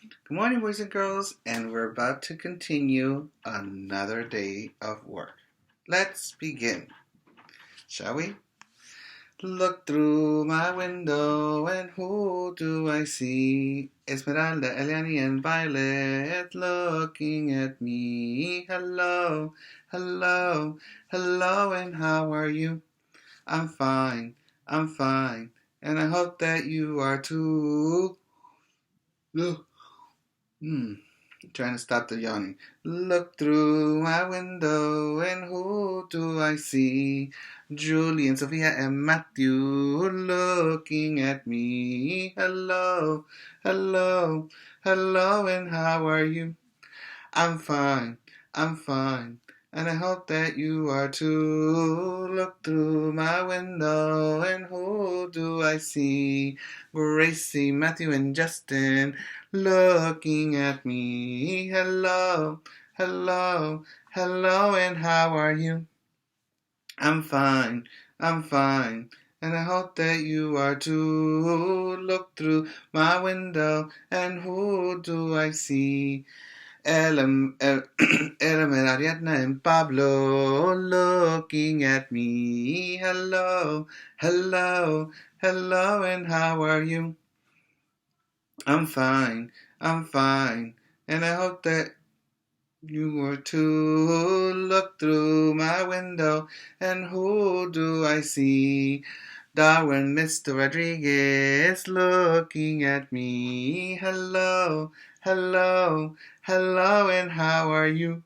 Good morning, boys and girls, and we're about to continue another day of work. Let's begin, shall we? Look through my window, and who do I see? Esmeralda, Eliani, and Violet looking at me. Hello, hello, hello, and how are you? I'm fine, and I hope that you are too. Look. Trying to stop the yawning. Look through my window, and who do I see? Julie and Sophia and Matthew looking at me. Hello, hello, hello, and how are you? I'm fine, I'm fine, and I hope that you are too. Look through my window, and who do I see? Gracie, Matthew, and Justin looking at me. Hello, hello, hello, and how are you? I'm fine, and I hope that you are too. Look through my window, and who do I see? Elam, Ariadna, and Pablo looking at me. Hello, hello, hello, and how are you? I'm fine, I'm fine, and I hope that you were too. Look through my window, and who do I see? Darwin, Mr. Rodriguez, looking at me. Hello, hello, hello, and how are you?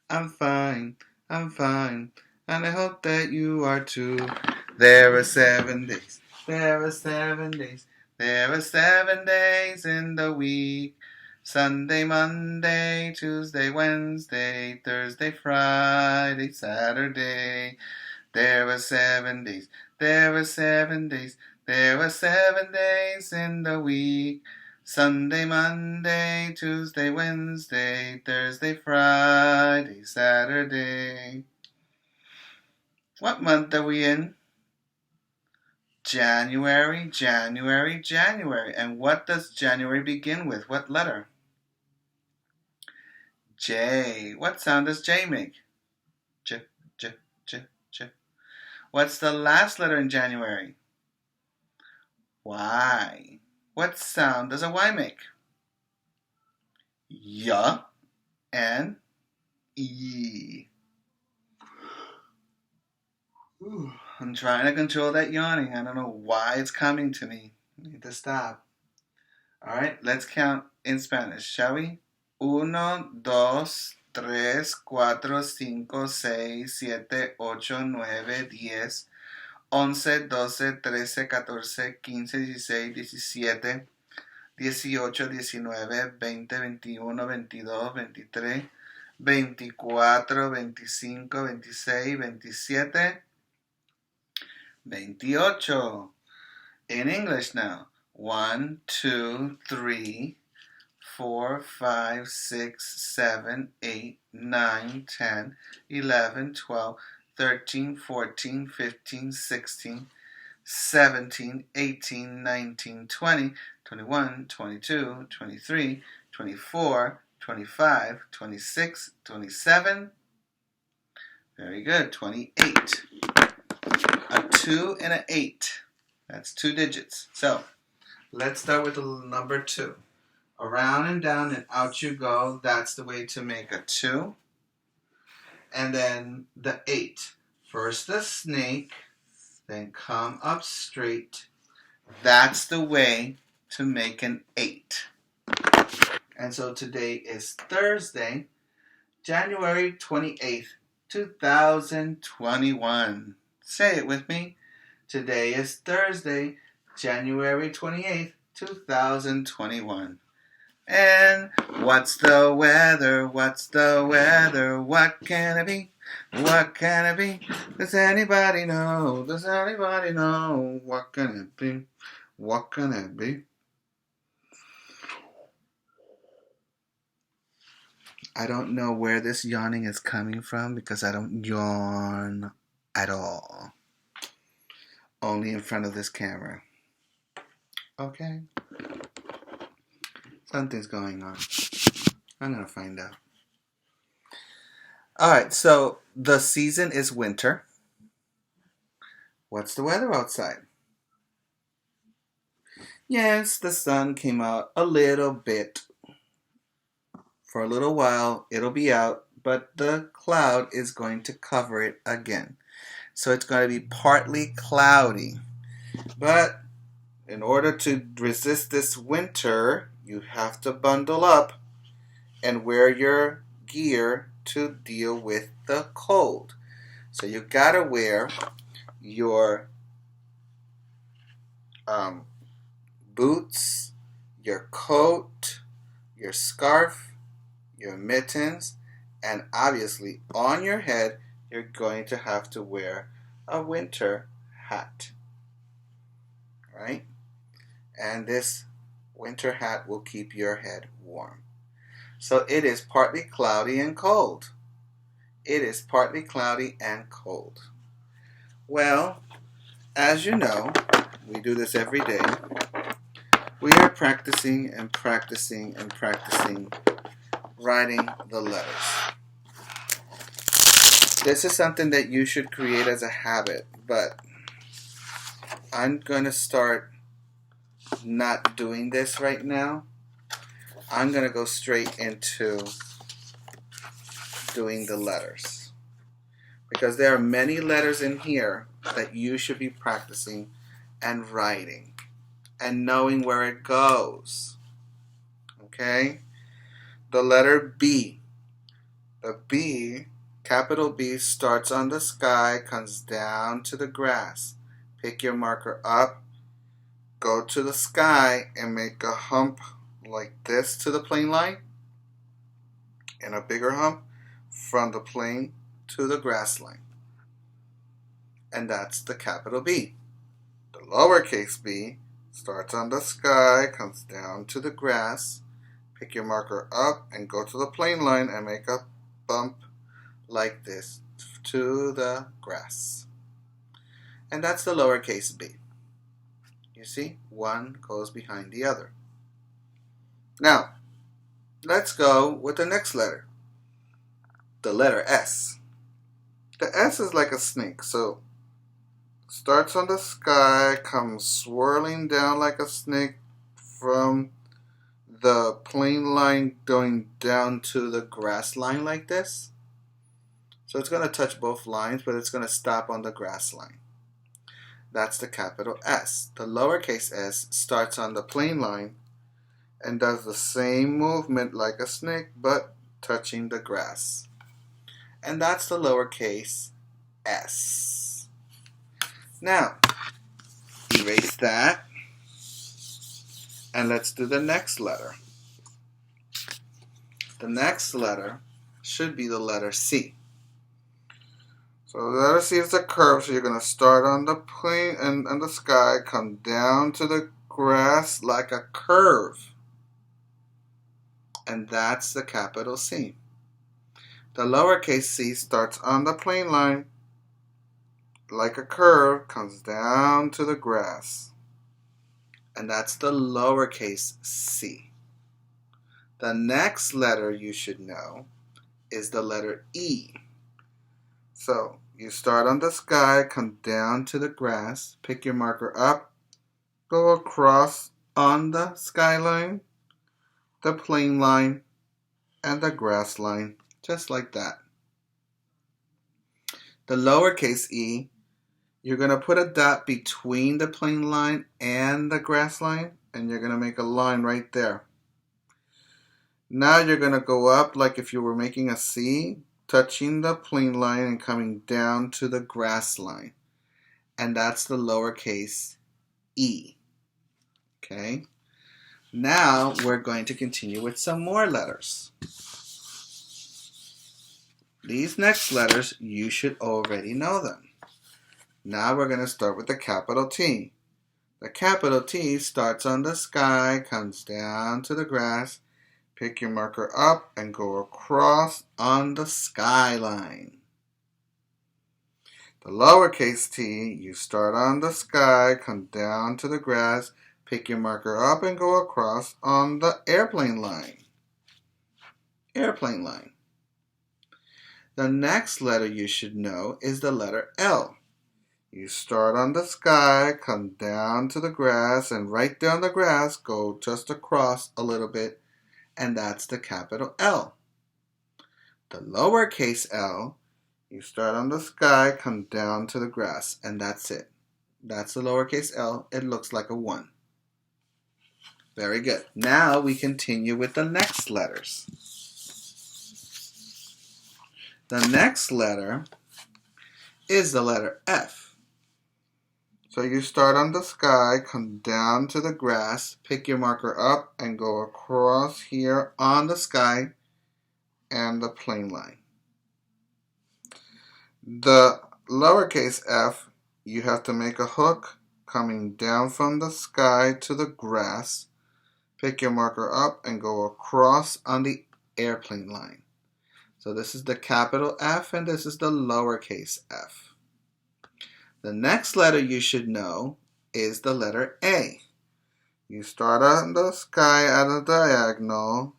I'm fine, and I hope that you are too. There are 7 days, there are 7 days, there are 7 days in the week. Sunday, Monday, Tuesday, Wednesday, Thursday, Friday, Saturday. There were 7 days, there were 7 days, there were 7 days in the week. Sunday, Monday, Tuesday, Wednesday, Thursday, Friday, Saturday. What month are we in? January, January, January. And what does January begin with? What letter? J. What sound does J make? J, J, J, J. What's the last letter in January? Y. What sound does a Y make? Y and E. Ooh, I'm trying to control that yawning. I don't know why it's coming to me. I need to stop. All right, let's count in Spanish, shall we? Uno, dos, tres, cuatro, cinco, seis, siete, ocho, nueve, 10, 11, 12, 13, 14, 15, 16, 17, 18, 19, 20, 21, 22, 23, 24, 25, 26, 27, 28. In English now. 1, 2, 3, 4, 5, 6, 7, 8, 9, 10, 11, 12, 13, 14, 15, 16, 17, 18, 19, 20, 21, 22, 23, 24, 25, 26, 27. Very good. 28. A 2 and an 8. That's 2 digits. So let's start with the number 2. Around and down and out you go. That's the way to make a 2. And then the 8. First the snake, then come up straight. That's the way to make an 8. And so today is Thursday, January 28th, 2021. Say it with me. Today is Thursday, January 28th, 2021. And what's the weather? What's the weather? What can it be? What can it be? Does anybody know? Does anybody know? What can it be? What can it be? I don't know where this yawning is coming from because I don't yawn at all. Only in front of this camera. Okay? Something's going on. I'm going to find out. All right, so the season is winter. What's the weather outside? Yes, the sun came out a little bit. For a little while, it'll be out, but the cloud is going to cover it again. So it's going to be partly cloudy. But in order to resist this winter, you have to bundle up and wear your gear to deal with the cold. So you gotta wear your boots, your coat, your scarf, your mittens, and obviously on your head you're going to have to wear a winter hat, right? And this winter hat will keep your head warm. So it is partly cloudy and cold. It is partly cloudy and cold. Well, as you know, we do this every day. We are practicing and practicing and practicing writing the letters. This is something that you should create as a habit, but I'm going to start not doing this right now. I'm going to go straight into doing the letters, because there are many letters in here that you should be practicing and writing and knowing where it goes. Okay? The letter B. The B, capital B, starts on the sky, comes down to the grass. Pick your marker up, go to the sky, and make a hump like this to the plane line, and a bigger hump from the plane to the grass line. And that's the capital B. The lowercase b starts on the sky, comes down to the grass. Pick your marker up and go to the plane line and make a bump like this to the grass. And that's the lowercase b. You see, one goes behind the other. Now, let's go with the next letter. The letter S. The S is like a snake, so starts on the sky, comes swirling down like a snake from the plane line going down to the grass line like this. So it's going to touch both lines, but it's going to stop on the grass line. That's the capital S. The lowercase s starts on the plane line and does the same movement like a snake, but touching the grass. And that's the lowercase s. Now, erase that, and let's do the next letter. The next letter should be the letter C. So the letter C is a curve, so you're going to start on the plane and on the sky, come down to the grass like a curve. And that's the capital C. The lowercase c starts on the plane line like a curve, comes down to the grass. And that's the lowercase c. The next letter you should know is the letter E. So you start on the sky, come down to the grass, pick your marker up, go across on the skyline, the plane line, and the grass line, just like that. The lowercase e, you're going to put a dot between the plane line and the grass line, and you're going to make a line right there. Now you're going to go up like if you were making a C, touching the plane line and coming down to the grass line. And that's the lowercase e. Okay? Now we're going to continue with some more letters. These next letters, you should already know them. Now we're going to start with the capital T. The capital T starts on the sky, comes down to the grass. Pick your marker up and go across on the skyline. The lowercase t, you start on the sky, come down to the grass, pick your marker up and go across on the airplane line. Airplane line. The next letter you should know is the letter L. You start on the sky, come down to the grass, and right there on the grass, go just across a little bit, and that's the capital L. The lowercase l, you start on the sky, come down to the grass, and that's it. That's the lowercase l. It looks like a 1. Very good. Now we continue with the next letters. The next letter is the letter F. So you start on the sky, come down to the grass, pick your marker up, and go across here on the sky and the plane line. The lowercase f, you have to make a hook coming down from the sky to the grass, pick your marker up, and go across on the airplane line. So this is the capital F and this is the lowercase f. The next letter you should know is the letter A. You start on the sky at a diagonal,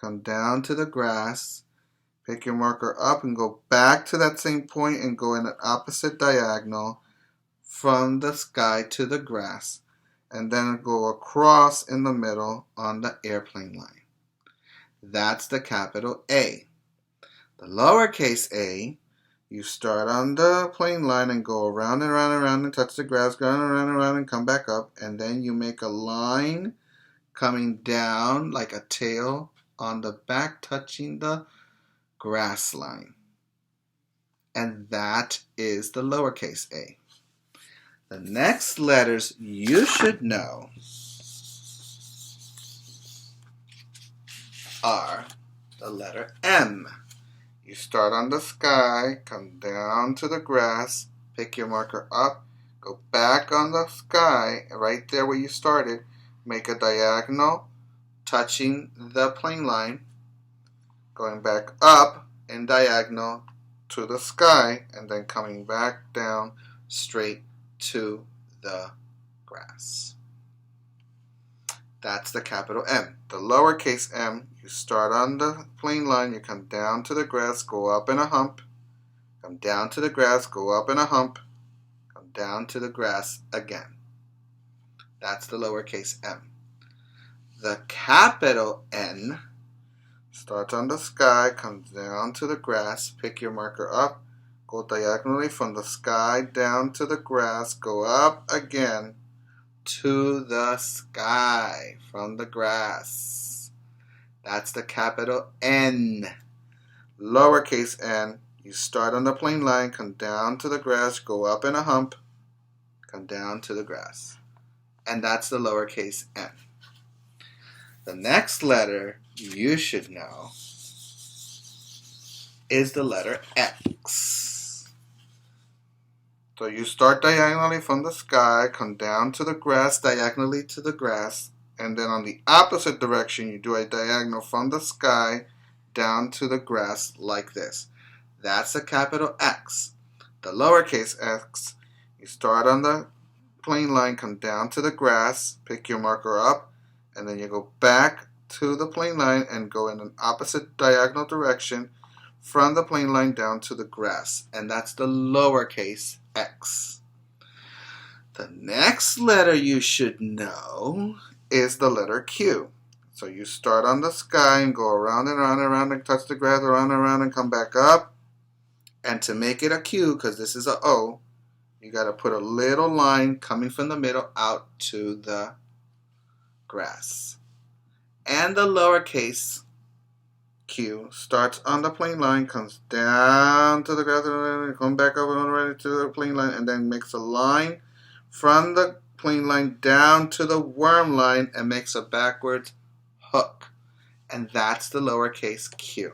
come down to the grass, pick your marker up and go back to that same point and go in an opposite diagonal from the sky to the grass, and then go across in the middle on the airplane line. That's the capital A. The lowercase a, you start on the plane line and go around and around and around and touch the grass, go around and around and come back up, and then you make a line coming down like a tail on the back touching the grass line. And that is the lowercase a. The next letters you should know are the letter M. You start on the sky, come down to the grass, pick your marker up, go back on the sky, right there where you started, make a diagonal touching the plane line, going back up in diagonal to the sky, and then coming back down straight to the grass. That's the capital M. The lowercase m, you start on the plane line, you come down to the grass, go up in a hump, come down to the grass, go up in a hump, come down to the grass again. That's the lowercase m. The capital N starts on the sky, comes down to the grass, pick your marker up, go diagonally from the sky down to the grass, go up again to the sky from the grass. That's the capital N. Lowercase n, you start on the plane line, come down to the grass, go up in a hump, come down to the grass. And that's the lowercase n. The next letter you should know is the letter X. So you start diagonally from the sky, come down to the grass, diagonally to the grass, and then on the opposite direction you do a diagonal from the sky down to the grass like this. That's a capital X. The lowercase x, you start on the plane line, come down to the grass, pick your marker up, and then you go back to the plane line and go in an opposite diagonal direction from the plane line down to the grass. And that's the lowercase x. The next letter you should know is the letter Q. So you start on the sky and go around and around and around and touch the grass, around and around and come back up. And to make it a Q, because this is a O, you got to put a little line coming from the middle out to the grass. And the lowercase q starts on the plane line, comes down to the grass, and comes back up and right to the plane line, and then makes a line from the plane line down to the worm line and makes a backwards hook. And that's the lowercase q.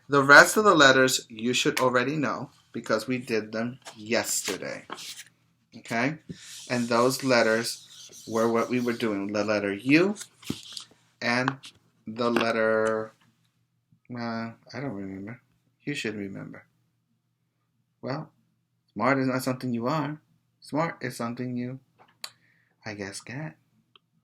The rest of the letters you should already know because we did them yesterday. Okay? And those letters were what we were doing. The letter U and the letter... I don't remember. You should remember. Well, smart is not something you are. Smart is something you... I guess cat.